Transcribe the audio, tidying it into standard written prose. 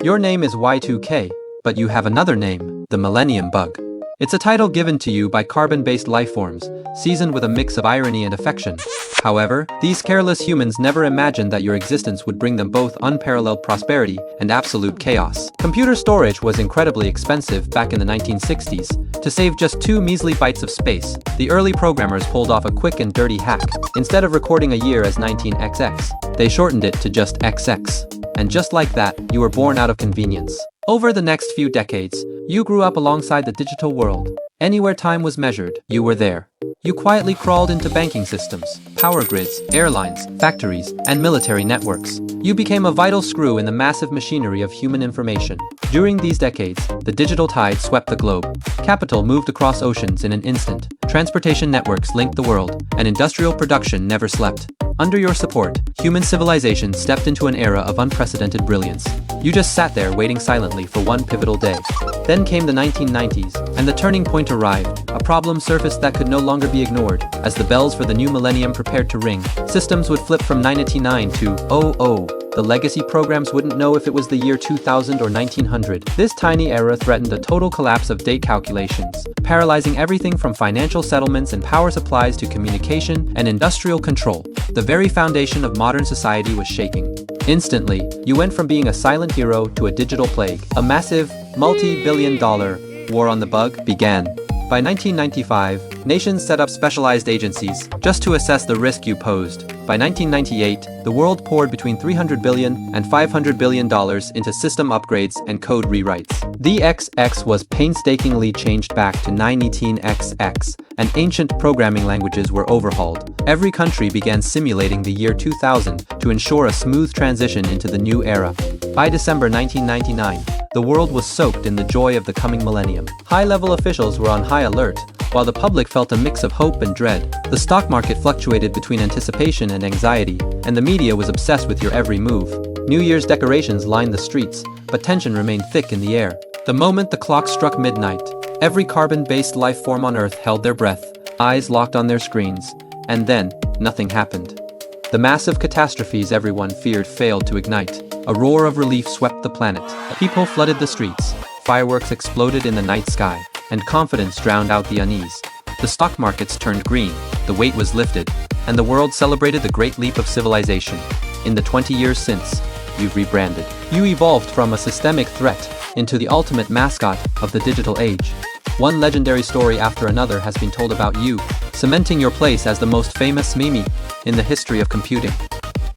Your name is Y2K, but you have another name, the Millennium Bug. It's a title given to you by carbon-based lifeforms, seasoned with a mix of irony and affection. However, these careless humans never imagined that your existence would bring them both unparalleled prosperity and absolute chaos. Computer storage was incredibly expensive back in the 1960s. To save just 2 measly bytes of space, the early programmers pulled off a quick and dirty hack. Instead of recording a year as 19XX, they shortened it to just XX. And just like that, you were born out of convenience. Over the next few decades, you grew up alongside the digital world. Anywhere time was measured, you were there. You quietly crawled into banking systems, power grids, airlines, factories, and military networks. You became a vital screw in the massive machinery of human information. During these decades, the digital tide swept the globe. Capital moved across oceans in an instant. Transportation networks linked the world, and industrial production never slept. Under your support, human civilization stepped into an era of unprecedented brilliance. You just sat there waiting silently for one pivotal day. Then came the 1990s, and the turning point arrived. A problem surfaced that could no longer be ignored. As the bells for the new millennium prepared to ring, systems would flip from 989 to 00. The legacy programs wouldn't know if it was the year 2000 or 1900. This tiny era threatened a total collapse of date calculations, paralyzing everything from financial settlements and power supplies to communication and industrial control. The very foundation of modern society was shaking. Instantly, you went from being a silent hero to a digital plague. A massive, multi-billion-dollar war on the bug began. By 1995, nations set up specialized agencies just to assess the risk you posed. By 1998, the world poured between $300 billion and $500 billion into system upgrades and code rewrites. The XX was painstakingly changed back to 918XX, and ancient programming languages were overhauled. Every country began simulating the year 2000 to ensure a smooth transition into the new era. By December 1999, the world was soaked in the joy of the coming millennium. High-level officials were on high alert, while the public felt a mix of hope and dread. The stock market fluctuated between anticipation and anxiety, and the media was obsessed with your every move. New Year's decorations lined the streets, but tension remained thick in the air. The moment the clock struck midnight, every carbon-based life form on Earth held their breath, eyes locked on their screens, and then, nothing happened. The massive catastrophes everyone feared failed to ignite. A roar of relief swept the planet. People flooded the streets, fireworks exploded in the night sky, and confidence drowned out the unease. The stock markets turned green, the weight was lifted, and the world celebrated the great leap of civilization. In the 20 years since, you've rebranded. You evolved from a systemic threat into the ultimate mascot of the digital age. One legendary story after another has been told about you, cementing your place as the most famous meme in the history of computing.